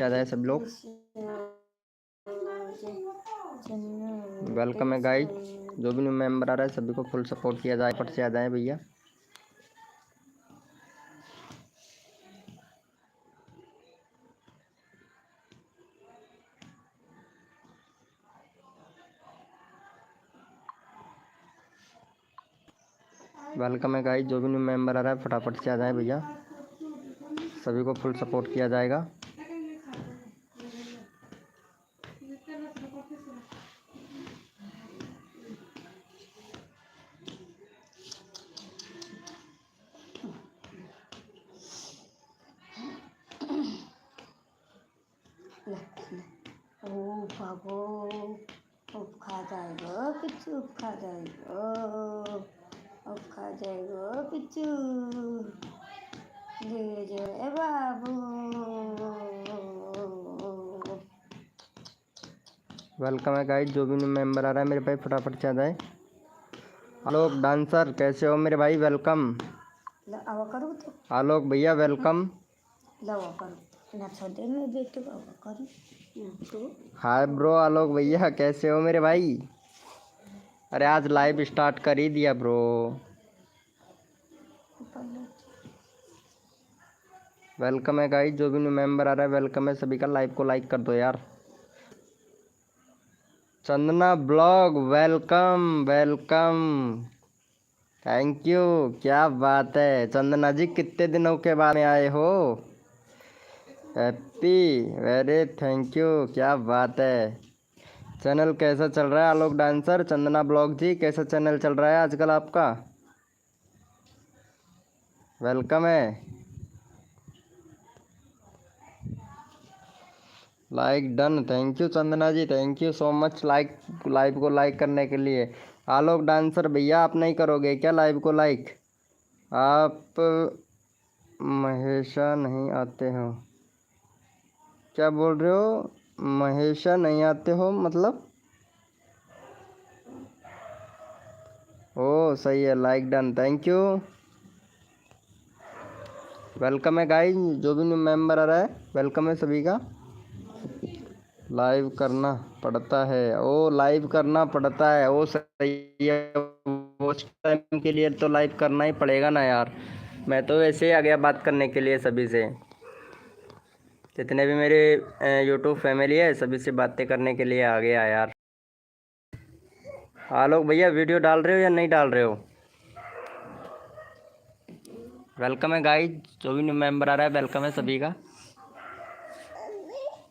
ज़्यादा है सब लोग। वेलकम है गाइस, जो भी न्यू मेंबर आ रहा है सभी को फुल सपोर्ट किया जाए। फट से आ जाए भैया। वेलकम है गाइस, जो भी न्यू मेंबर आ रहा है फटाफट से आ जाए भैया, सभी को फुल सपोर्ट किया जाएगा। ओ भागो, अब खा जाएगा पिच्चू, अब खा जाएगा, अब खा जाएगा पिच्चू, ले जाए बाबू। वेलकम है गाइस, जो भी न्यू मेंबर आ रहा है मेरे भाई फटाफट से आ जाए। आलोक डांसर कैसे हो मेरे भाई? वेलकम। आवा करो तो आलोक भैया वेलकम। लवा करो ना, छोटे में बेटे आवा करो तो। हाय ब्रो आलोक भैया कैसे हो मेरे भाई? अरे आज लाइव स्टार्ट कर ही दिया ब्रो। वेलकम है गाइस, जो भी न्यू मेंबर आ रहा है वेलकम है सभी का। लाइव को लाइक कर दो यार। Chandana blog welcome welcome, thank you. क्या बात है चंदना जी, कितने दिनों के बाद में आए हो? हैप्पी वेरी थैंक यू, क्या बात है। चैनल कैसा चल रहा है आलोक डांसर? चंदना ब्लॉग जी कैसा चैनल चल रहा है आजकल आपका? वेलकम है। Like done, thank you Chandana ji, thank you so much live को लाइक करने के लिए। आलोक डांसर भैया आप नहीं करोगे क्या लाइव को लाइक? आप महेशा नहीं आते हो? क्या बोल रहे हो? महेशा नहीं आते हो मतलब? ओ सही है, like done, thank you. Welcome है गाइस, जो भी न्यू मेंबर आ रहा है वेलकम है सभी का। लाइव करना पड़ता है, ओ लाइव करना पड़ता है, ओ सही है। उस टाइम के लिए तो लाइव करना ही पड़ेगा ना यार। मैं तो वैसे ही आ गया बात करने के लिए सभी से, जितने भी मेरे यूट्यूब फैमिली है सभी से बातें करने के लिए आ गया यार। आलोक भैया वीडियो डाल रहे हो या नहीं डाल रहे हो? वेलकम है गाइस, जो भी न्यू मेंबर आ रहा है वेलकम है सभी का।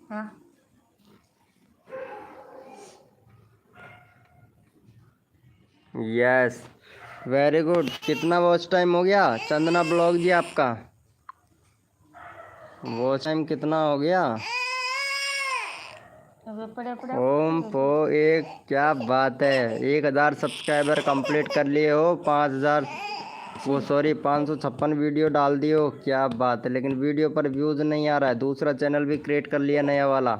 हाँ यस वेरी गुड। कितना वॉच टाइम हो गया चंदना ब्लॉग जी आपका? वॉच टाइम कितना हो गया? ओम पो एक, क्या बात है। 1000 सब्सक्राइबर कंप्लीट कर लिए हो। 5000 वो सॉरी 556 वीडियो डाल दिए हो, क्या बात है। लेकिन वीडियो पर व्यूज़ नहीं आ रहा है। दूसरा चैनल भी क्रिएट कर लिया नया वाला,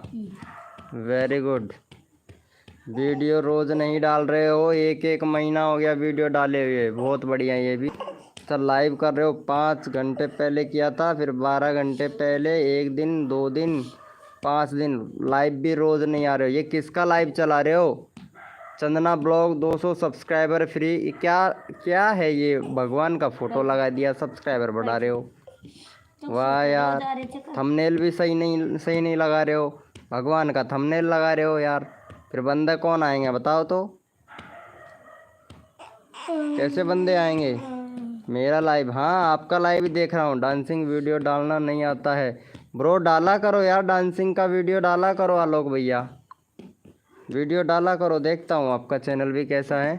वेरी गुड। वीडियो रोज़ नहीं डाल रहे हो, एक एक महीना हो गया वीडियो डाले हुए, बहुत बढ़िया। ये भी सर लाइव कर रहे हो, 5 घंटे पहले किया था, फिर 12 घंटे पहले, 1 दिन 2 दिन 5 दिन लाइव भी रोज़ नहीं आ रहे हो। ये किसका लाइव चला रहे हो? चंदना ब्लॉग 200 सब्सक्राइबर फ्री, क्या क्या है ये? भगवान का फ़ोटो लगा दिया, सब्सक्राइबर बढ़ा रहे हो। वाह यार, थंबनेल भी सही नहीं लगा रहे हो। भगवान का थंबनेल लगा रहे हो यार, फिर बंदे कौन आएंगे बताओ तो? कैसे बंदे आएंगे? मेरा लाइव, हाँ आपका लाइव भी देख रहा हूँ। डांसिंग वीडियो डालना नहीं आता है ब्रो, डाला करो यार, डांसिंग का वीडियो डाला करो आलोक भैया, वीडियो डाला करो। देखता हूँ आपका चैनल भी कैसा है।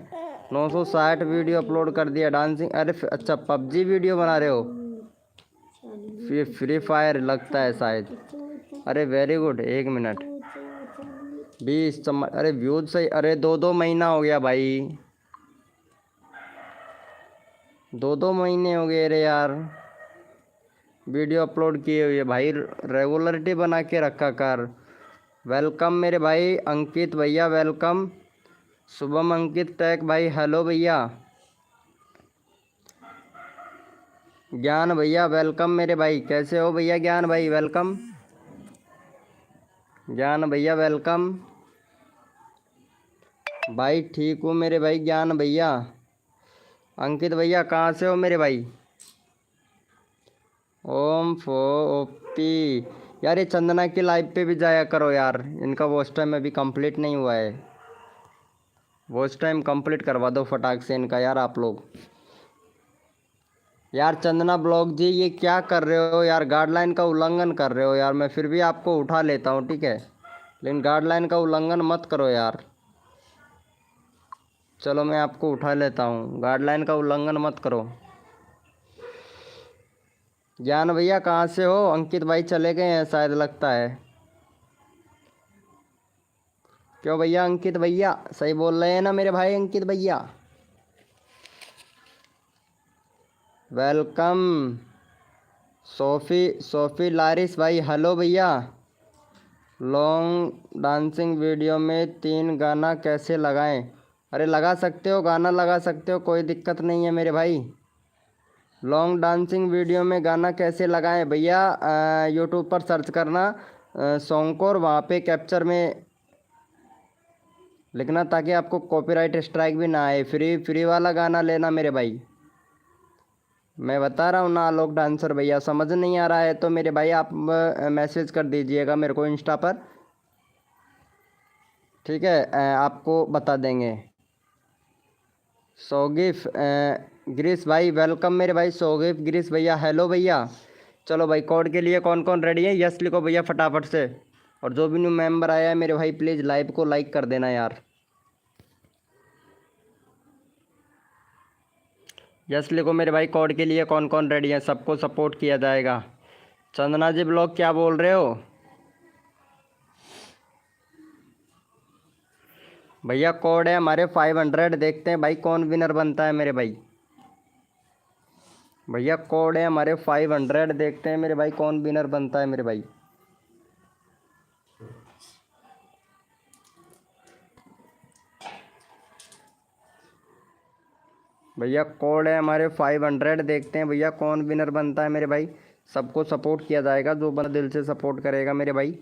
960 वीडियो अपलोड कर दिया डांसिंग। अरे अच्छा पबजी वीडियो बना रहे हो? फ्री फायर लगता है शायद। अरे वेरी गुड, 1 मिनट 20 अरे व्यूज सही। अरे 2 महीना हो गया भाई, 2 महीने हो गए रे यार वीडियो अपलोड किए हुए भाई। रेगुलरिटी बना के रखा कर। वेलकम मेरे भाई अंकित भैया, वेलकम। शुभम अंकित टैक भाई, हेलो भैया। ज्ञान भैया वेलकम मेरे भाई, कैसे हो भैया? ज्ञान भाई वेलकम। ज्ञान भैया वेलकम। भाई ठीक हूँ मेरे भाई ज्ञान भैया। अंकित भैया कहाँ से हो मेरे भाई? ओम फो ओपी। यार ये चंदना की लाइव पे भी जाया करो यार, इनका वॉच टाइम अभी कंप्लीट नहीं हुआ है। वॉच टाइम कंप्लीट करवा दो फटाक से इनका यार आप लोग। यार चंदना ब्लॉग जी ये क्या कर रहे हो यार, गाइडलाइन का उल्लंघन कर रहे हो यार। मैं फिर भी आपको उठा लेता हूँ ठीक है, लेकिन गाइडलाइन का उल्लंघन मत करो यार। चलो मैं आपको उठा लेता हूँ, गाइडलाइन का उल्लंघन मत करो। ज्ञान भैया कहाँ से हो? अंकित भाई चले गए हैं शायद लगता है। क्यों भैया अंकित भैया सही बोल रहे हैं ना मेरे भाई अंकित भैया? वेलकम। सोफ़ी लारिस भाई हेलो भैया। लॉन्ग डांसिंग वीडियो में 3 गाना कैसे लगाएं? अरे लगा सकते हो, गाना लगा सकते हो, कोई दिक्कत नहीं है मेरे भाई। लॉन्ग डांसिंग वीडियो में गाना कैसे लगाएं भैया? यूट्यूब पर सर्च करना सॉन्गकोर, वहाँ पे कैप्चर में लिखना ताकि आपको कॉपीराइट स्ट्राइक भी ना आए। फ्री वाला गाना लेना मेरे भाई। मैं बता रहा हूँ ना आलोक डांसर भैया, समझ नहीं आ रहा है तो मेरे भाई आप मैसेज कर दीजिएगा मेरे को इंस्टा पर, ठीक है? आपको बता देंगे। सोगिफ ग्रीस भाई वेलकम मेरे भाई। सोगिफ ग्रीस भैया हेलो भैया। चलो भाई कोड के लिए कौन कौन रेडी है? यस लिखो भैया फटाफट से। और जो भी न्यू मेंबर आया है मेरे भाई प्लीज़ लाइव को लाइक कर देना यार। यस लिखो मेरे भाई, कोड के लिए कौन कौन रेडी है, सबको सपोर्ट किया जाएगा। चंदना जी ब्लॉग क्या बोल रहे हो भैया? कोड है हमारे 500, देखते हैं भाई कौन विनर बनता है मेरे भाई। भैया कोड है हमारे 500, देखते हैं मेरे भाई कौन विनर बनता है मेरे भाई। भैया कोड है हमारे 500, देखते हैं भैया कौन विनर बनता है मेरे भाई। सबको सपोर्ट किया जाएगा, जो बंदा दिल से सपोर्ट करेगा मेरे भाई।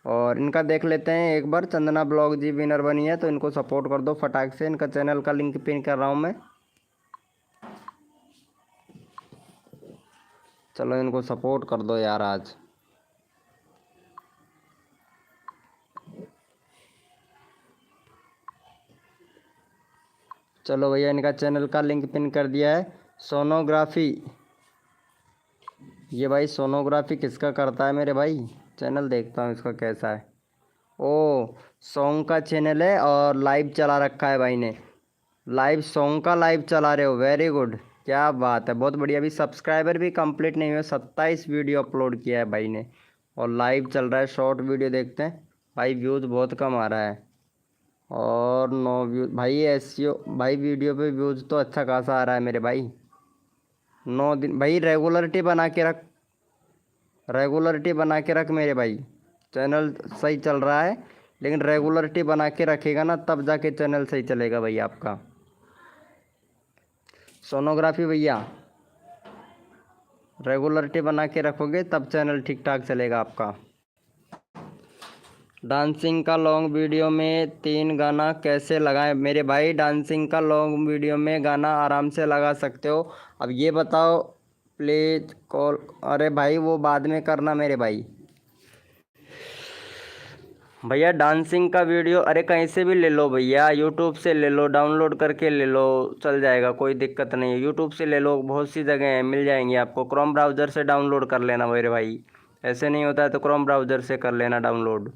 और इनका देख लेते हैं एक बार, चंदना ब्लॉग जी विनर बनी है तो इनको सपोर्ट कर दो फटाक से। इनका चैनल का लिंक पिन कर रहा हूँ मैं। चलो इनको सपोर्ट कर दो यार आज। चलो भैया इनका चैनल का लिंक पिन कर दिया है। सोनोग्राफी, ये भाई सोनोग्राफी किसका करता है मेरे भाई? चैनल देखता हूँ इसका कैसा है। ओ सॉन्ग का चैनल है और लाइव चला रखा है भाई ने। लाइव सॉन्ग का लाइव चला रहे हो, वेरी गुड, क्या बात है, बहुत बढ़िया। अभी सब्सक्राइबर भी कंप्लीट नहीं हुए, 27 वीडियो अपलोड किया है भाई ने और लाइव चल रहा है। शॉर्ट वीडियो देखते हैं भाई, व्यूज़ बहुत कम आ रहा है और 9 व्यूज भाई। एसईओ भाई वीडियो पे व्यूज़ तो अच्छा खासा आ रहा है मेरे भाई। 9 दिन भाई, रेगुलरिटी बना के रख, रेगुलरिटी बना के रख मेरे भाई। चैनल सही चल रहा है लेकिन रेगुलरिटी बना के रखेगा ना तब जाके चैनल सही चलेगा भाई आपका। सोनोग्राफी भैया रेगुलरिटी बना के रखोगे तब चैनल ठीक ठाक चलेगा आपका। डांसिंग का लॉन्ग वीडियो में 3 गाना कैसे लगाएं मेरे भाई? डांसिंग का लॉन्ग वीडियो में गाना आराम से लगा सकते हो। अब ये बताओ प्लीज़ कॉल, अरे भाई वो बाद में करना मेरे भाई। भैया डांसिंग का वीडियो अरे कहीं से भी ले लो भैया, यूट्यूब से ले लो, डाउनलोड करके ले लो, चल जाएगा, कोई दिक्कत नहीं है। यूट्यूब से ले लो, बहुत सी जगह हैं मिल जाएंगी आपको। क्रोम ब्राउज़र से डाउनलोड कर लेना मेरे भाई, ऐसे नहीं होता है तो क्रोम ब्राउज़र से कर लेना डाउनलोड,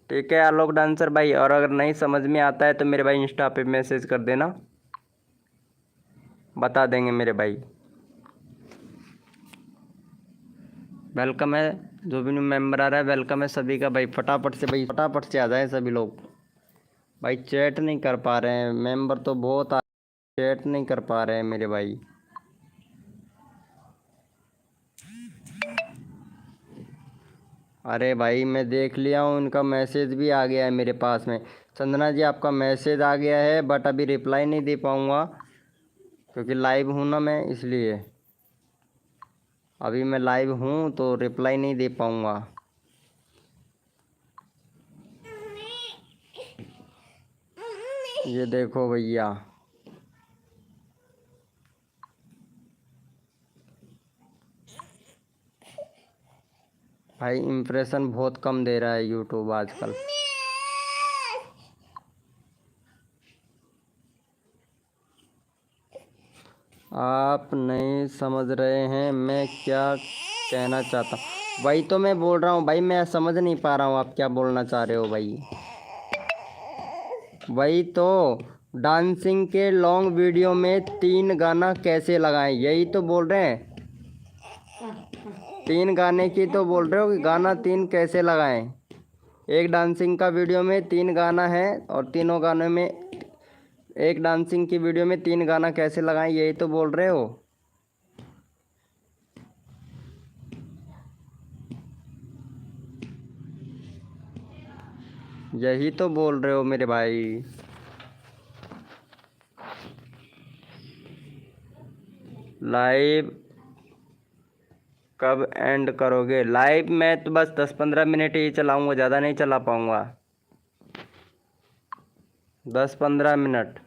ठीक है आलोक डांसर भाई। और अगर नहीं समझ में आता है तो मेरे भाई इंस्टा पे मैसेज कर देना, बता देंगे मेरे भाई। वेलकम है, जो भी न्यू मेंबर आ रहा है वेलकम है सभी का भाई। फटाफट से भाई, फटाफट से आ जाए सभी लोग भाई। चैट नहीं कर पा रहे हैं मेंबर तो बहुत चैट नहीं कर पा रहे हैं मेरे भाई। अरे भाई मैं देख लिया हूँ, उनका मैसेज भी आ गया है मेरे पास में। चंदना जी आपका मैसेज आ गया है बट अभी रिप्लाई नहीं दे पाऊँगा क्योंकि लाइव हूँ ना मैं, इसलिए। अभी मैं लाइव हूँ तो रिप्लाई नहीं दे पाऊँगा। ये देखो भैया, भाई इम्प्रेशन बहुत कम दे रहा है यूट्यूब आजकल। आप नहीं समझ रहे हैं मैं क्या कहना चाहता हूँ। वही तो मैं बोल रहा हूँ भाई, मैं समझ नहीं पा रहा हूँ आप क्या बोलना चाह रहे हो भाई। वही तो, डांसिंग के लॉन्ग वीडियो में 3 गाना कैसे लगाएं, यही तो बोल रहे हैं। 3 गाने की तो बोल रहे हो कि गाना 3 कैसे लगाएं। एक डांसिंग का वीडियो में 3 गाना है और तीनों गानों में, एक डांसिंग की वीडियो में 3 गाना कैसे लगाएं, यही तो बोल रहे हो। यही तो बोल रहे हो मेरे भाई। लाइव कब एंड करोगे? लाइव मैं तो बस 10-15 मिनट ही चलाऊंगा, ज़्यादा नहीं चला पाऊंगा। 10-15 मिनट,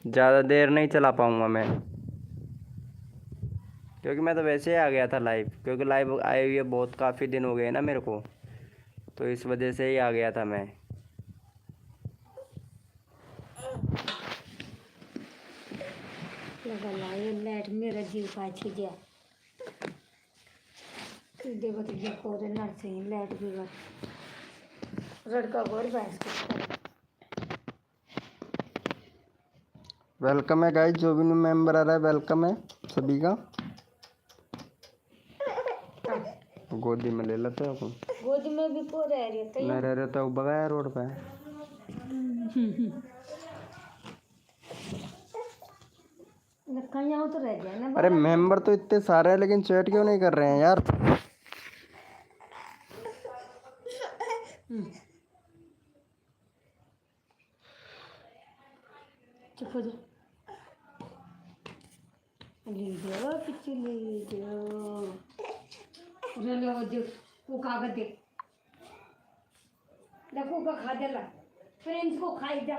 ज़्यादा देर नहीं चला पाऊंगा मैं, क्योंकि मैं तो वैसे ही आ गया था लाइव। क्योंकि लाइव आए हुए बहुत काफ़ी दिन हो गए ना मेरे को, तो इस वजह से ही आ गया था मैं। लगा लाइव लाइट मेरा जीव पाछी गया। देखो तो ये कोरे नर्सिंग लाइट भी कर लड़का और भैंस को। वेलकम है गाइस, जो भी न्यू मेंबर आ रहा है वेलकम है सभी का। गोदी में ले लेते हो अपन। गोदी में भी को रह रही है, नहीं रह रहे तो बगाया रोड पे। कहीं तो रह गया ना। अरे मेंबर तो इतने सारे हैं लेकिन चैट क्यों नहीं कर रहे हैं यार। चुप हो जा। लीजिए पिच्चू लीजिए। लो जो वो कागज दे, देखो का खा देला फ्रेंड्स को खाई जा।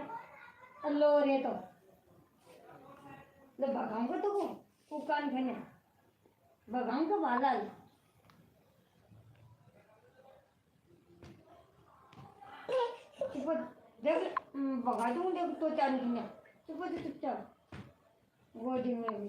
लो रे तो ले भगाऊंगा तो वो कान खाने भगाऊंगा वाला। देख भगा दूँ, देख तो चालू खाने चुप चुपचाप गोदी में भी।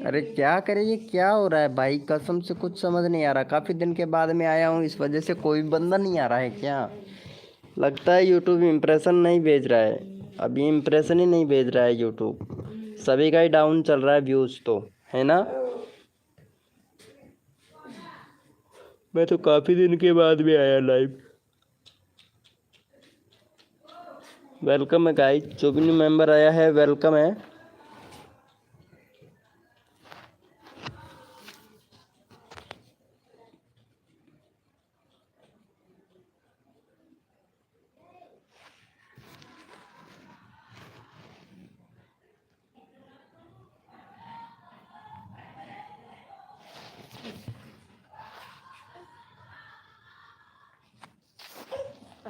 अरे क्या करे, ये क्या हो रहा है भाई, कसम से कुछ समझ नहीं आ रहा। काफ़ी दिन के बाद में आया हूँ, इस वजह से कोई बंदा नहीं आ रहा है क्या। लगता है यूट्यूब इम्प्रेशन नहीं भेज रहा है, अभी इम्प्रेशन ही नहीं भेज रहा है यूट्यूब। सभी का ही डाउन चल रहा है व्यूज़ तो, है ना। मैं तो काफ़ी दिन के बाद भी आया लाइव। वेलकम है गाइस, जो भी न्यू मेंबर आया है वेलकम है।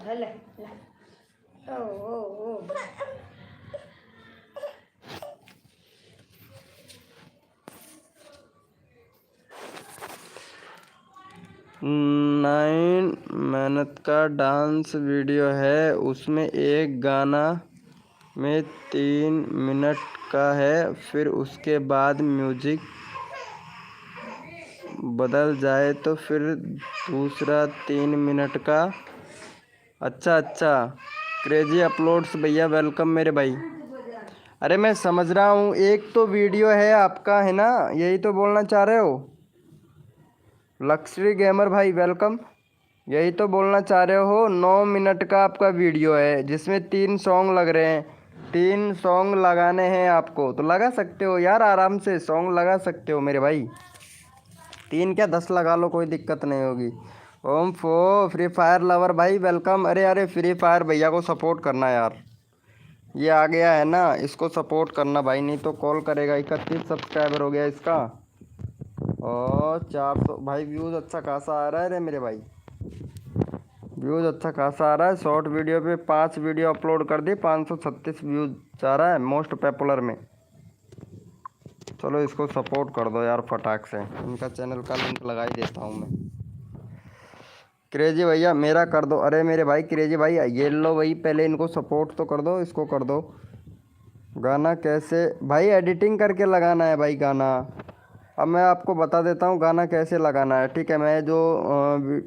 ले ओ ओ ओ 9 मिनट का डांस वीडियो है, उसमें एक गाना में 3 मिनट का है, फिर उसके बाद म्यूजिक बदल जाए तो फिर दूसरा 3 मिनट का। अच्छा अच्छा, क्रेजी अपलोड्स भैया वेलकम मेरे भाई। अरे मैं समझ रहा हूँ, एक तो वीडियो है आपका, है ना, यही तो बोलना चाह रहे हो। लक्ष्मी गेमर भाई वेलकम, यही तो बोलना चाह रहे हो। 9 मिनट का आपका वीडियो है जिसमें 3 सॉन्ग लग रहे हैं। 3 सॉन्ग लगाने हैं आपको तो लगा सकते हो यार, आराम से सॉन्ग लगा सकते हो मेरे भाई। 3 क्या 10 लगा लो, कोई दिक्कत नहीं होगी। ओम फो फ्री फायर लवर भाई वेलकम। अरे अरे फ्री फायर भैया को सपोर्ट करना यार, ये आ गया है ना, इसको सपोर्ट करना भाई, नहीं तो कॉल करेगा। 31 सब्सक्राइबर हो गया इसका और 400 भाई। व्यूज़ अच्छा खासा आ रहा है रे मेरे भाई, व्यूज़ अच्छा खासा आ रहा है। शॉर्ट वीडियो पे 5 वीडियो अपलोड कर दी, 536 व्यूज़ जा रहा है मोस्ट पॉपुलर में। चलो इसको सपोर्ट कर दो यार फटाक से, इनका चैनल का लिंक लगा ही देता हूँ मैं। क्रेजी भैया मेरा कर दो। अरे मेरे भाई क्रेजी भाई ये लो भाई, पहले इनको सपोर्ट तो कर दो, इसको कर दो। गाना कैसे भाई एडिटिंग करके लगाना है भाई गाना। अब मैं आपको बता देता हूँ गाना कैसे लगाना है, ठीक है। मैं जो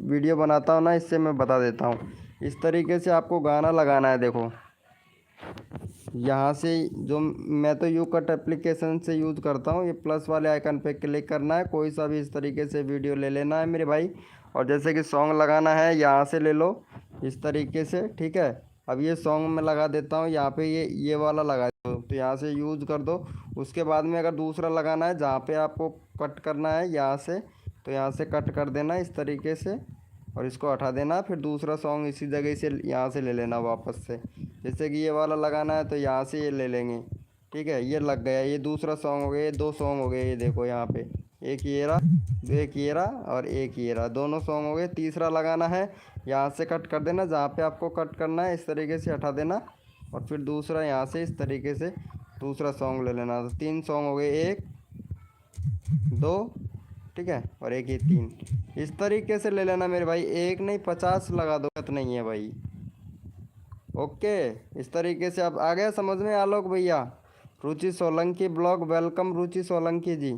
वीडियो बनाता हूँ ना, इससे मैं बता देता हूँ। इस तरीके से आपको गाना लगाना है। देखो यहाँ से जो मैं तो यू कट एप्लीकेशन से यूज़ करता हूँ, ये प्लस वाले आइकन पे क्लिक करना है, कोई सा भी इस तरीके से वीडियो ले लेना है मेरे भाई। और जैसे कि सॉन्ग लगाना है यहाँ से ले लो इस तरीके से, ठीक है। अब ये सॉन्ग मैं लगा देता हूँ यहाँ पे, ये वाला लगा दो, तो यहाँ से यूज़ कर दो। उसके बाद में अगर दूसरा लगाना है जहाँ पे आपको कट करना है यहाँ से, तो यहाँ से कट कर देना इस तरीके से और इसको हटा देना। फिर दूसरा सॉन्ग इसी जगह से यहाँ से ले लेना वापस से। जैसे कि ये वाला लगाना है तो यहाँ से ये ले लेंगे, ठीक है। ये लग गया, ये दूसरा सॉन्ग हो गया, ये 2 सॉन्ग हो गए। ये देखो यहाँ पे एक ये रहा, एक ये रहा और एक ये रहा, दोनों सॉन्ग हो गए। तीसरा लगाना है यहाँ से कट कर देना, जहाँ पे आपको कट करना है इस तरीके से हटा देना। और फिर दूसरा यहाँ से इस तरीके से दूसरा सॉन्ग ले लेना। तो 3 सॉन्ग हो गए, 1 2, ठीक है, और एक ये 3। इस तरीके से ले लेना मेरे भाई, एक नहीं 50 लगा दो, दिक्कत नहीं है भाई। ओके इस तरीके से अब आ गया समझ में आलोक भैया। रुचि सोलंकी ब्लॉग वेलकम रुचि सोलंकी जी,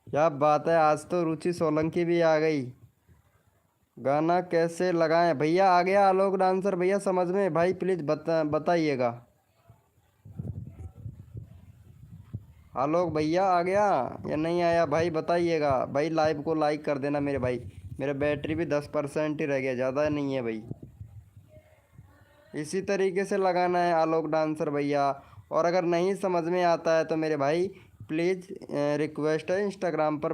क्या बात है, आज तो रुचि सोलंकी भी आ गई। गाना कैसे लगाएं भैया, आ गया आलोक डांसर भैया समझ में भाई, प्लीज़ बताइएगा। आलोक भैया आ गया या नहीं आया भाई, बताइएगा भाई। लाइव को लाइक कर देना मेरे भाई, मेरा बैटरी भी 10% ही रह गया, ज़्यादा नहीं है भाई। इसी तरीके से लगाना है आलोक डांसर भैया। और अगर नहीं समझ में आता है तो मेरे भाई प्लीज़ रिक्वेस्ट है, इंस्टाग्राम पर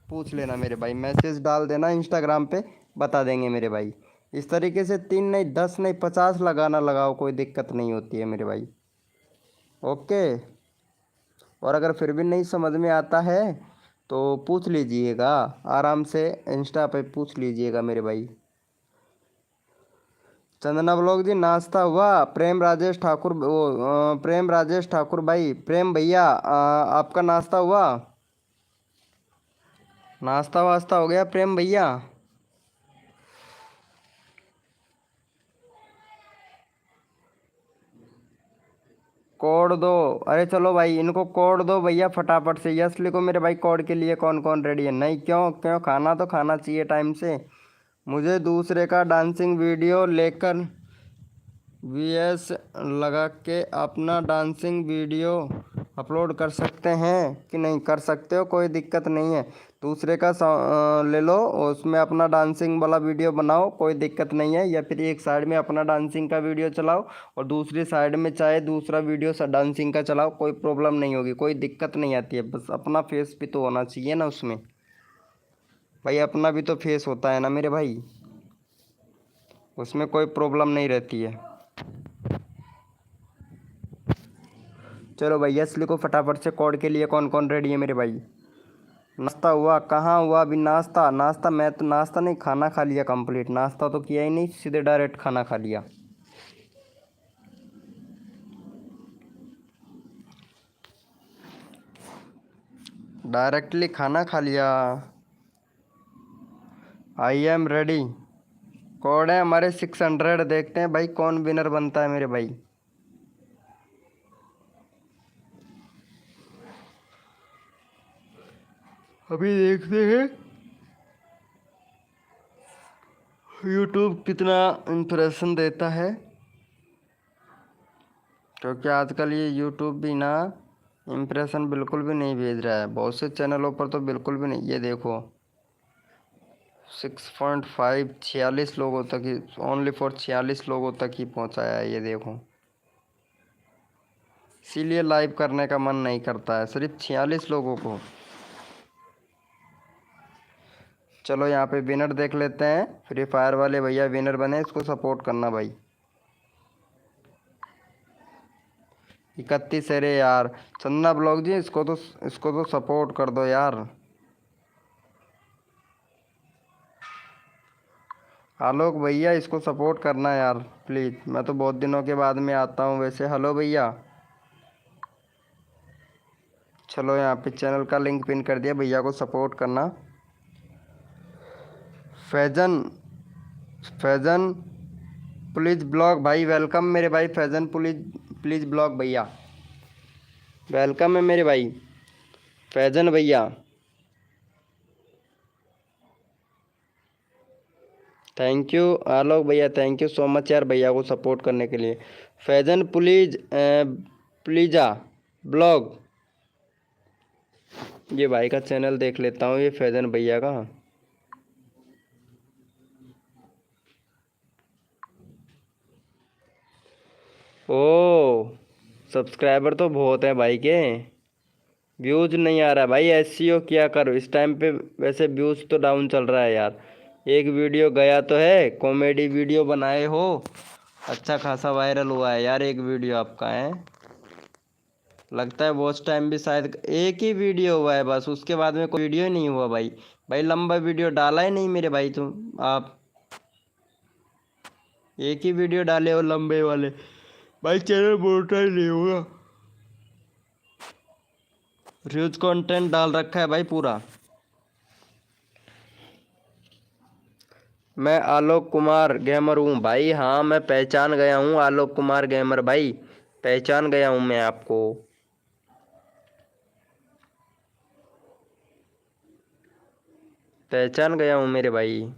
पूछ लेना मेरे भाई, मैसेज डाल देना इंस्टाग्राम पे, बता देंगे मेरे भाई। इस तरीके से 3 नहीं 10 नहीं 50 लगाना, लगाओ, कोई दिक्कत नहीं होती है मेरे भाई। ओके। और अगर फिर भी नहीं समझ में आता है तो पूछ लीजिएगा, आराम से इंस्टा पे पूछ लीजिएगा मेरे भाई। चंदना ब्लॉग जी नाश्ता हुआ? प्रेम राजेश ठाकुर, वो प्रेम राजेश ठाकुर भाई, प्रेम भैया आपका नाश्ता हुआ? नाश्ता वास्ता हो गया प्रेम भैया? कोड दो। अरे चलो भाई इनको कोड दो भैया फटाफट से, यस लिखो मेरे भाई। कोड के लिए कौन कौन रेडी है? नहीं क्यों क्यों, खाना तो खाना चाहिए टाइम से। मुझे दूसरे का डांसिंग वीडियो लेकर वीएस लगा के अपना डांसिंग वीडियो अपलोड कर सकते हैं कि नहीं? कर सकते हो, कोई दिक्कत नहीं है। दूसरे का ले लो, उसमें अपना डांसिंग वाला वीडियो बनाओ, कोई दिक्कत नहीं है। या फिर एक साइड में अपना डांसिंग का वीडियो चलाओ और दूसरी साइड में चाहे दूसरा वीडियो डांसिंग का चलाओ, कोई प्रॉब्लम नहीं होगी, कोई दिक्कत नहीं आती है। बस अपना फेस भी तो होना चाहिए ना उसमें भाई, अपना भी तो फेस होता है ना मेरे भाई, उसमें कोई प्रॉब्लम नहीं रहती है। चलो भैया इसलिए को फटाफट से कोड के लिए कौन कौन रेडी है मेरे भाई? नाश्ता हुआ? कहाँ हुआ अभी नाश्ता? नाश्ता मैं तो नाश्ता नहीं, खाना खा लिया कंप्लीट, नाश्ता तो किया ही नहीं, सीधे डायरेक्ट खाना खा लिया। डायरेक्टली खाना खा लिया। I am ready. कोड है हमारे 600, देखते हैं भाई कौन विनर बनता है मेरे भाई। अभी देखते हैं यूट्यूब कितना इम्प्रेशन देता है, क्योंकि आजकल ये यूट्यूब भी ना इम्प्रेशन बिल्कुल भी नहीं भेज रहा है, बहुत से चैनलों पर तो बिल्कुल भी नहीं। ये देखो 6.5 46 लोगों तक ही, ओनली फॉर 46 लोगों तक ही पहुंचाया है, ये देखो। इसीलिए लाइव करने का मन नहीं करता है, सिर्फ 46 लोगों को। चलो यहाँ पे विनर देख लेते हैं। फ्री फायर वाले भैया विनर बने, इसको सपोर्ट करना भाई। 31 है रे यार। चंदना ब्लॉग जी, इसको तो सपोर्ट कर दो यार। आलोक भैया इसको सपोर्ट करना यार प्लीज़। मैं तो बहुत दिनों के बाद में आता हूँ वैसे। हेलो भैया। चलो यहाँ पे चैनल का लिंक पिन कर दिया, भैया को सपोर्ट करना। फैज़न फैज़न पुलिस ब्लॉग भाई वेलकम मेरे भाई। फैज़न पुलिस ब्लॉग भैया वेलकम है मेरे भाई। फैज़न भैया थैंक यू। आलोक भैया थैंक यू सो मच यार भैया को सपोर्ट करने के लिए। फैज़न प्लीजा ब्लॉग, ये भाई का चैनल देख लेता हूँ, ये फैज़न भैया का। ओ सब्सक्राइबर तो बहुत है भाई के, व्यूज नहीं आ रहा भाई। एसईओ किया करो इस टाइम पे, वैसे व्यूज तो डाउन चल रहा है यार। एक वीडियो गया तो है, कॉमेडी वीडियो बनाए हो, अच्छा खासा वायरल हुआ है यार एक वीडियो आपका है। लगता है वॉच टाइम भी शायद एक ही वीडियो हुआ है बस, उसके बाद में कोई वीडियो ही नहीं हुआ भाई। भाई लंबा वीडियो डाला ही नहीं मेरे भाई तुम आप, एक ही वीडियो डाले हो लंबे वाले। भाई चैनल मोनेटाइज नहीं होगा। ह्यूज कंटेंट डाल रखा है भाई पूरा। मैं आलोक कुमार गेमर हूँ भाई। हाँ मैं पहचान गया हूँ आलोक कुमार गेमर भाई, पहचान गया हूँ मैं आपको। पहचान गया हूँ मेरे भाई।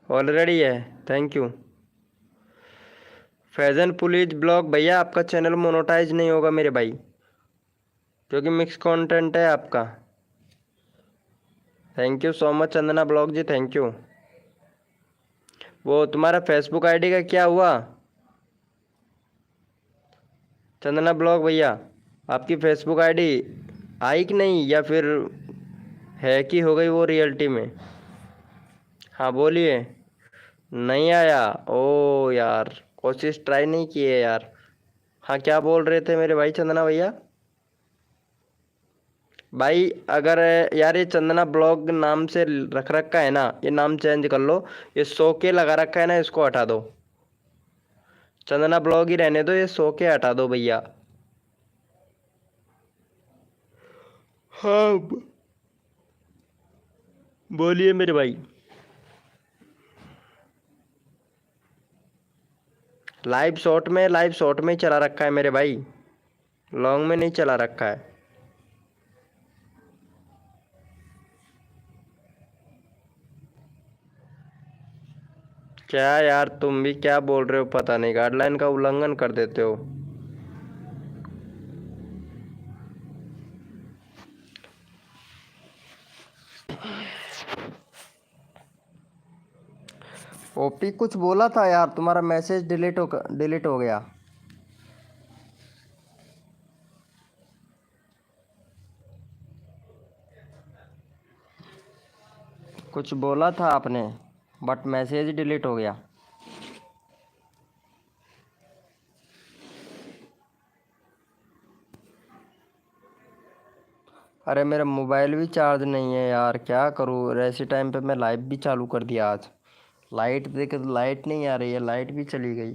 ऑलरेडी है, thank you. Faizan police blog भैया आपका चैनल मोनेटाइज नहीं होगा मेरे भाई, क्योंकि मिक्स कंटेंट है आपका। Thank you so much Chandana blog ji, thank you. वो तुम्हारा फेसबुक आईडी का क्या हुआ चंदना ब्लॉग भैया? आपकी फेसबुक आईडी आई कि नहीं, या फिर है कि हो गई वो रियलिटी में? हाँ बोलिए। नहीं आया? ओ यार कोशिश ट्राई नहीं की है यार। हाँ क्या बोल रहे थे मेरे भाई चंदना भैया? भाई अगर यार ये चंदना ब्लॉग नाम से रख रखा है ना, ये नाम चेंज कर लो। ये सो के लगा रखा है ना, इसको हटा दो। चंदना ब्लॉग ही रहने दो, ये सो के हटा दो भैया। हाँ बोलिए मेरे भाई। लाइव शॉर्ट में ही चला रखा है मेरे भाई, लॉन्ग में नहीं चला रखा है। क्या यार तुम भी क्या बोल रहे हो, पता नहीं, गाइडलाइन का उल्लंघन कर देते हो। ओपी कुछ बोला था यार, तुम्हारा मैसेज डिलीट हो गया। कुछ बोला था आपने, बट मैसेज डिलीट हो गया। अरे मेरा मोबाइल भी चार्ज नहीं है यार, क्या करूँ। ऐसे टाइम पे मैं लाइव भी चालू कर दिया आज। लाइट देखे तो लाइट नहीं आ रही है, लाइट भी चली गई।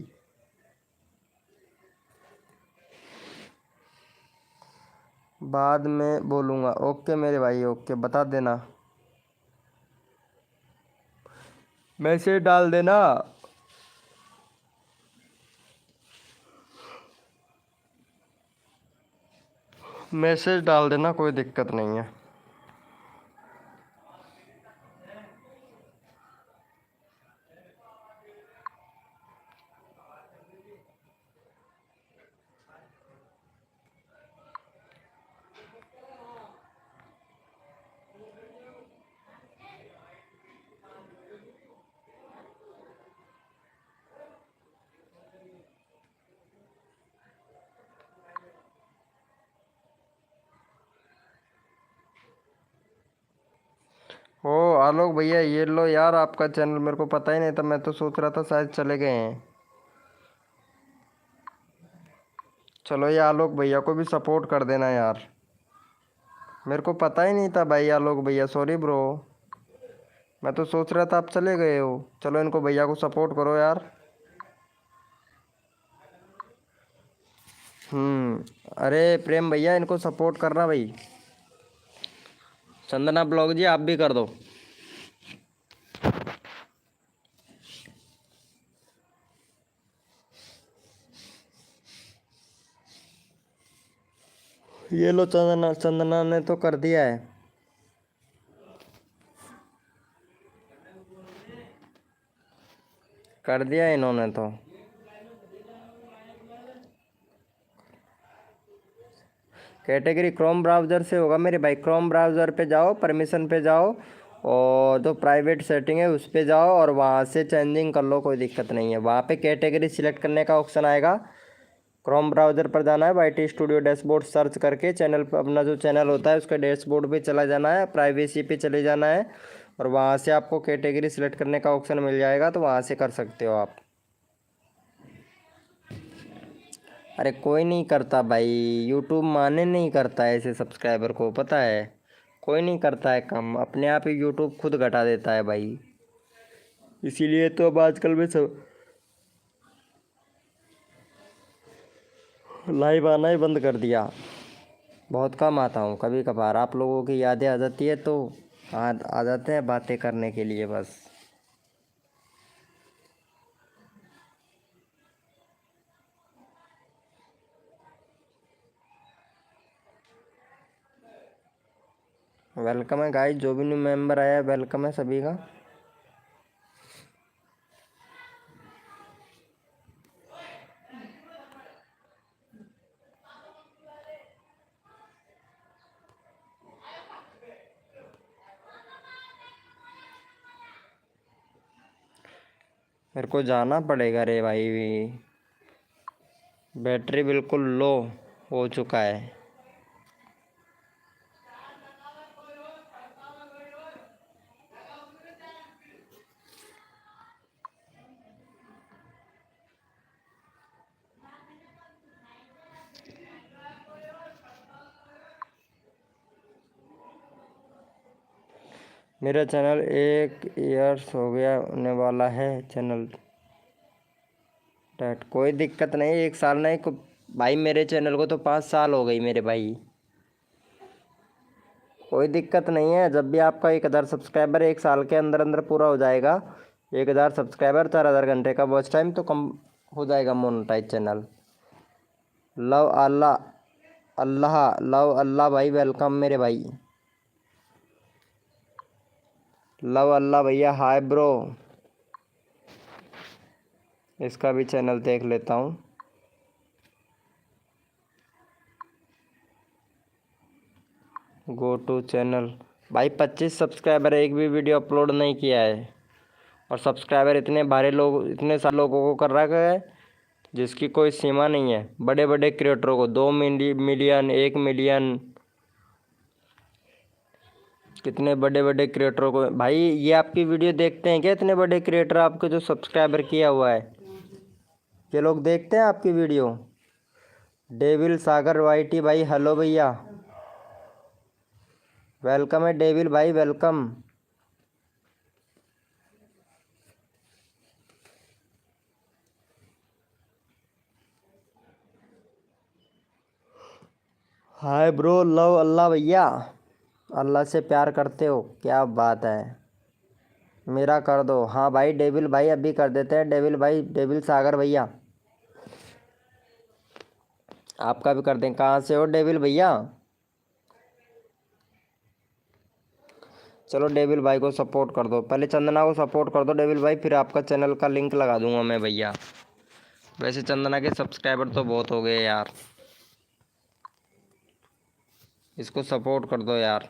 बाद में बोलूँगा, ओके मेरे भाई ओके, बता देना, मैसेज डाल देना। मैसेज डाल देना, कोई दिक्कत नहीं है। आलोक भैया ये लो यार आपका चैनल, मेरे को पता ही नहीं था, मैं तो सोच रहा था शायद चले गए हैं। चलो ये आलोक भैया को भी सपोर्ट कर देना यार, मेरे को पता ही नहीं था भाई। आलोक भैया सॉरी ब्रो, मैं तो सोच रहा था आप चले गए हो। चलो इनको भैया को सपोर्ट करो यार। अरे प्रेम भैया इनको सपोर्ट करना भाई। चंदना ब्लॉग जी आप भी कर दो। ये लो चंदना, चंदना ने तो कर दिया है। कर दिया इन्होंने तो। कैटेगरी क्रोम ब्राउज़र से होगा मेरे भाई। क्रोम ब्राउज़र पे जाओ, परमिशन पे जाओ, और जो प्राइवेट सेटिंग है उस पे जाओ और वहाँ से चेंजिंग कर लो, कोई दिक्कत नहीं है। वहाँ पे कैटेगरी सिलेक्ट करने का ऑप्शन आएगा। क्रोम ब्राउज़र पर जाना है, वाईटी स्टूडियो डैशबोर्ड सर्च करके चैनल पर, अपना जो चैनल होता है उसके डैशबोर्ड पे चला जाना है, प्राइवेसी पे चले जाना है और वहाँ से आपको कैटेगरी सिलेक्ट करने का ऑप्शन मिल जाएगा, तो वहाँ से कर सकते हो आप। अरे कोई नहीं करता भाई, यूट्यूब माने नहीं करता है ऐसे सब्सक्राइबर को, पता है। कोई नहीं करता है कम, अपने आप ही यूट्यूब खुद घटा देता है भाई। इसीलिए तो अब आजकल में सब लाइव आना ही बंद कर दिया। बहुत कम आता हूँ, कभी कभार आप लोगों की यादें आ जाती है तो आ जाते हैं बातें करने के लिए बस। वेलकम है गाइस, जो भी न्यू मेंबर आया है वेलकम है सभी का। मेरे को जाना पड़ेगा रे भाई, बैटरी बिल्कुल लो हो चुका है। मेरा चैनल 1 ईयर्स हो गया होने वाला है चैनल डैट। कोई दिक्कत नहीं, 1 साल नहीं भाई, मेरे चैनल को तो 5 साल हो गई मेरे भाई। कोई दिक्कत नहीं है, जब भी आपका 1,000 सब्सक्राइबर 1 साल के अंदर अंदर पूरा हो जाएगा, 1,000 सब्सक्राइबर 4,000 घंटे का वॉच टाइम, तो कम हो जाएगा मोनेटाइज चैनल। लव अल्लाह, अल्लाह लव अल्लाह भाई, वेलकम मेरे भाई। लव अल्लाह भैया हाय ब्रो। इसका भी चैनल देख लेता हूँ। गो टू चैनल भाई, 25 सब्सक्राइबर, एक भी वीडियो अपलोड नहीं किया है और सब्सक्राइबर इतने भारे लोग, इतने सारे लोगों को कर रखा है जिसकी कोई सीमा नहीं है। बड़े बड़े क्रिएटरों को 2 मिलियन 1 मिलियन, कितने बड़े बड़े क्रिएटरों को भाई। ये आपकी वीडियो देखते हैं क्या इतने बड़े क्रिएटर आपके जो सब्सक्राइबर किया हुआ है, ये लोग देखते हैं आपकी वीडियो? डेविल सागर वाईटी भाई हेलो भैया, वेलकम है डेविल भाई, वेलकम। हाय ब्रो, लव अल्लाह भैया, अल्लाह से प्यार करते हो, क्या बात है। मेरा कर दो, हाँ भाई डेविल भाई अभी कर देते हैं। डेविल भाई, डेविल सागर भैया आपका भी कर दें। कहाँ से हो डेविल भैया? चलो डेविल भाई को सपोर्ट कर दो, पहले चंदना को सपोर्ट कर दो डेविल भाई, फिर आपका चैनल का लिंक लगा दूंगा मैं भैया। वैसे चंदना के सब्सक्राइबर तो बहुत हो गए यार, इसको सपोर्ट कर दो यार।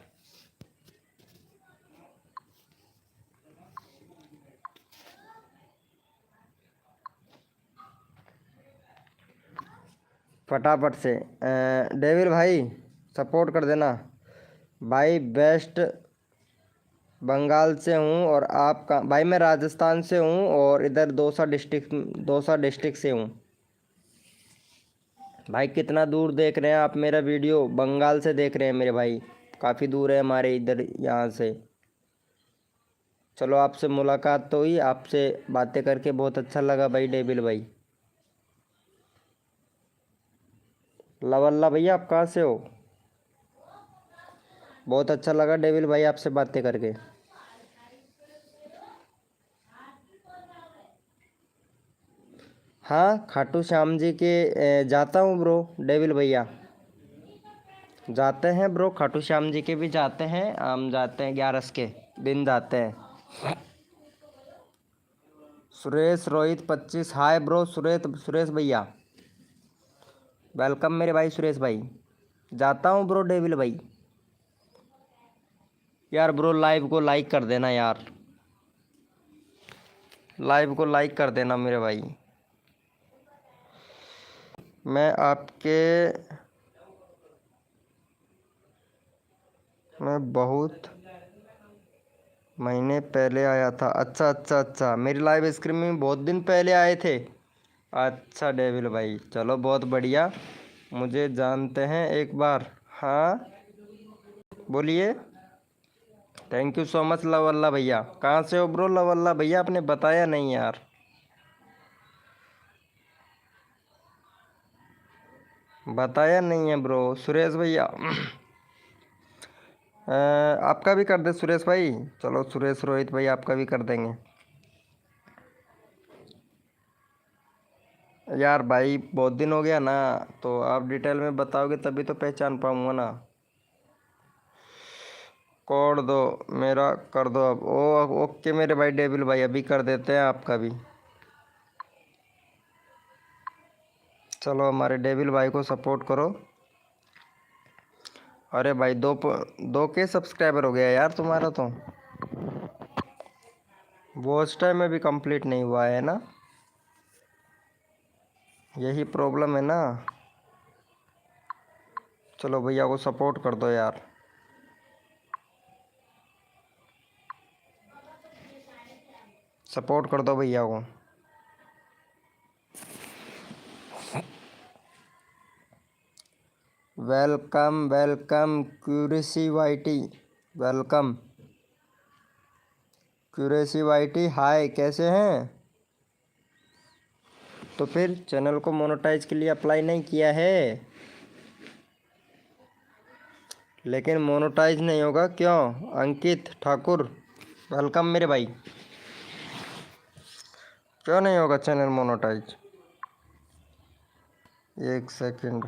फटाफट से डेविल भाई सपोर्ट कर देना भाई। बेस्ट बंगाल से हूँ। और आप कहाँ भाई? मैं राजस्थान से हूँ और इधर दौसा डिस्ट्रिक्ट से हूँ। भाई कितना दूर देख रहे हैं आप मेरा वीडियो? बंगाल से देख रहे हैं मेरे भाई, काफ़ी दूर है हमारे इधर यहाँ से। चलो आपसे मुलाकात तो हुई, आपसे बातें करके बहुत अच्छा लगा भाई डेविल भाई। लवल्ला भैया आप कहाँ से हो? बहुत अच्छा लगा डेविल भाई आपसे बातें करके। हाँ खाटू श्याम जी के जाता हूँ ब्रो डेविल भैया। जाते हैं ब्रो, खाटू श्याम जी के भी जाते हैं, हम जाते हैं 11 के दिन जाते हैं। सुरेश रोहित 25, हाय ब्रो सुरेश भैया, वेलकम मेरे भाई सुरेश भाई। जाता हूँ ब्रो डेविल भाई। यार ब्रो लाइव को लाइक कर देना यार, लाइव को लाइक कर देना मेरे भाई। मैं बहुत महीने पहले आया था। अच्छा अच्छा अच्छा, मेरी लाइव स्ट्रीमिंग में बहुत दिन पहले आए थे। अच्छा डेविल भाई, चलो बहुत बढ़िया, मुझे जानते हैं एक बार। हाँ बोलिए। थैंक यू सो मच लवल्ला भैया। कहाँ से हो ब्रो लवल्ला भैया? आपने बताया नहीं यार। बताया नहीं है ब्रो सुरेश भैया। आपका भी कर दे सुरेश भाई। चलो सुरेश रोहित भाई आपका भी कर देंगे। यार भाई बहुत दिन हो गया ना, तो आप डिटेल में बताओगे तभी तो पहचान पाऊंगा ना। कोड दो मेरा, कर दो अब। ओके मेरे भाई डेविल भाई, अभी कर देते हैं आपका भी। चलो हमारे डेविल भाई को सपोर्ट करो। अरे भाई 2K सब्सक्राइबर हो गया यार तुम्हारा तो। वॉच टाइम में भी कंप्लीट नहीं हुआ है ना, यही प्रॉब्लम है ना। चलो भैया को सपोर्ट कर दो यार। सपोर्ट कर दो भैया को। Welcome welcome Qureshi YT, welcome Qureshi YT, hi कैसे हैं? तो फिर चैनल को मोनेटाइज के लिए अप्लाई नहीं किया है? लेकिन मोनेटाइज नहीं होगा क्यों? अंकित ठाकुर वेलकम मेरे भाई। क्यों नहीं होगा चैनल मोनेटाइज? एक सेकंड।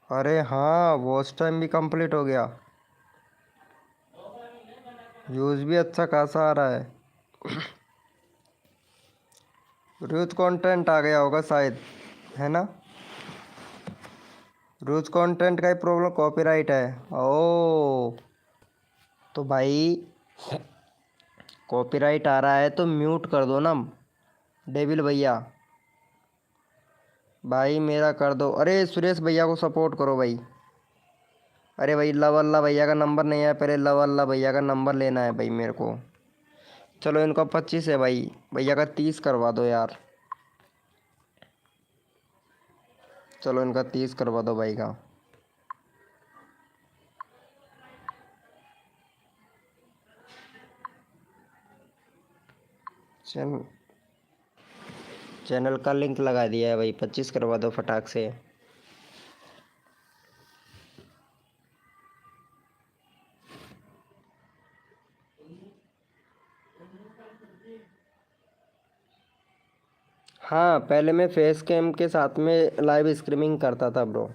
अरे हाँ वॉच टाइम भी कंप्लीट हो गया, व्यूज़ भी अच्छा खासा आ रहा है। रूथ कंटेंट आ गया होगा शायद, है ना? रूथ कंटेंट का ही प्रॉब्लम, कॉपीराइट है। ओ तो भाई कॉपीराइट आ रहा है तो म्यूट कर दो ना डेविल भैया। भाई मेरा कर दो। अरे सुरेश भैया को सपोर्ट करो भाई। अरे भाई लवल्ला भैया का नंबर नहीं है, पहले लवल्ला भैया का नंबर लेना है भाई मेरे को। चलो इनका 25 है भाई, भैया का 30 करवा दो यार। चलो इनका 30 करवा दो भाई का। चैन चैनल का लिंक लगा दिया है भाई, 25 करवा दो फटाक से। हाँ पहले मैं फेस कैम के साथ में लाइव स्ट्रीमिंग करता था ब्रो।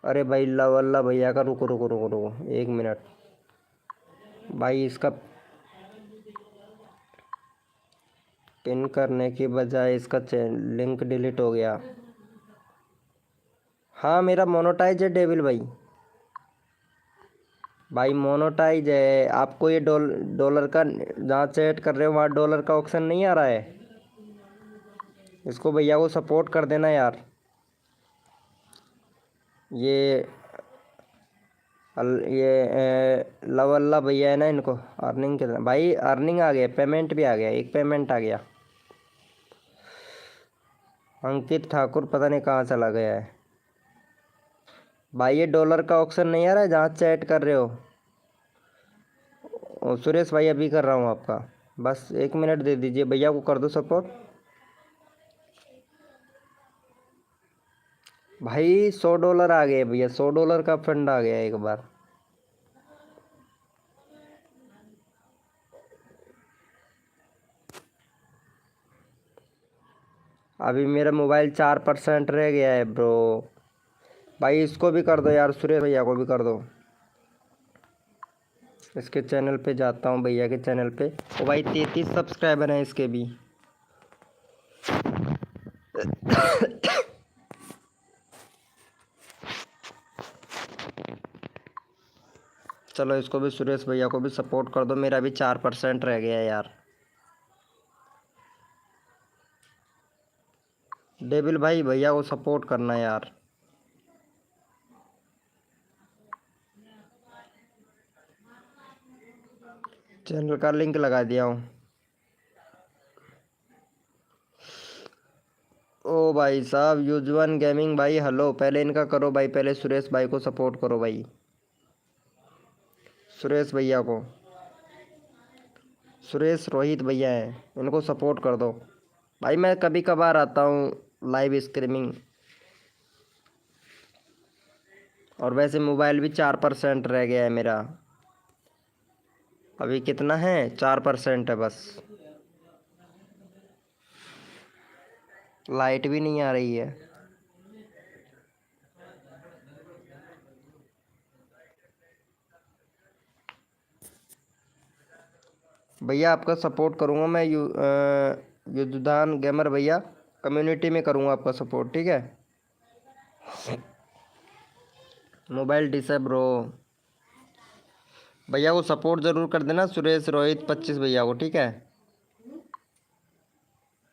अरे भाई लवल्ला भैया का, रुको रुको रुको रुको 1 मिनट भाई, इसका पिन करने की बजाय इसका लिंक डिलीट हो गया। हाँ मेरा मोनोटाइज है डेविल भाई। भाई मोनोटाइज है। आपको ये डॉलर का जहाँ चैट कर रहे हो वहाँ डॉलर का ऑप्शन नहीं आ रहा है? इसको भैया को सपोर्ट कर देना यार। ये लवल्ला भैया है ना, इनको अर्निंग कितना भाई, अर्निंग आ गया, पेमेंट भी आ गया, एक पेमेंट आ गया। अंकित ठाकुर पता नहीं कहाँ चला गया है भाई। ये डॉलर का ऑप्शन नहीं आ रहा है जहाँ चैट कर रहे हो। सुरेश भाई अभी कर रहा हूँ आपका, बस 1 मिनट दे दीजिए, भैया को कर दो सपोर्ट। भाई $100 आ गए भैया, $100 का फंड आ गया एक बार। अभी मेरा मोबाइल 4% रह गया है ब्रो। भाई इसको भी कर दो यार, सुरेश भैया को भी कर दो। इसके चैनल पे जाता हूँ, भैया के चैनल पे। ओ भाई 33 सब्सक्राइबर हैं इसके भी। चलो इसको भी, सुरेश भैया को भी सपोर्ट कर दो, मेरा भी 4% रह गया है यार। डेविल भाई भैया को सपोर्ट करना यार। चैनल का लिंक लगा दिया हूँ। ओ भाई साहब, युजवन गेमिंग भाई हेलो, पहले इनका करो भाई, पहले सुरेश भाई को सपोर्ट करो भाई। सुरेश भैया को, सुरेश रोहित भैया है, इनको सपोर्ट कर दो भाई। मैं कभी कभार आता हूँ लाइव स्ट्रीमिंग, और वैसे मोबाइल भी 4% रह गया है मेरा। अभी कितना है, 4% है बस। लाइट भी नहीं आ रही है भैया। आपका सपोर्ट करूँगा मैं, युद्धदान गेमर भैया, कम्युनिटी में करूँगा आपका सपोर्ट, ठीक है। मोबाइल डिसे ब्रो, भैया को सपोर्ट ज़रूर कर देना, सुरेश रोहित 25 भैया को, ठीक है।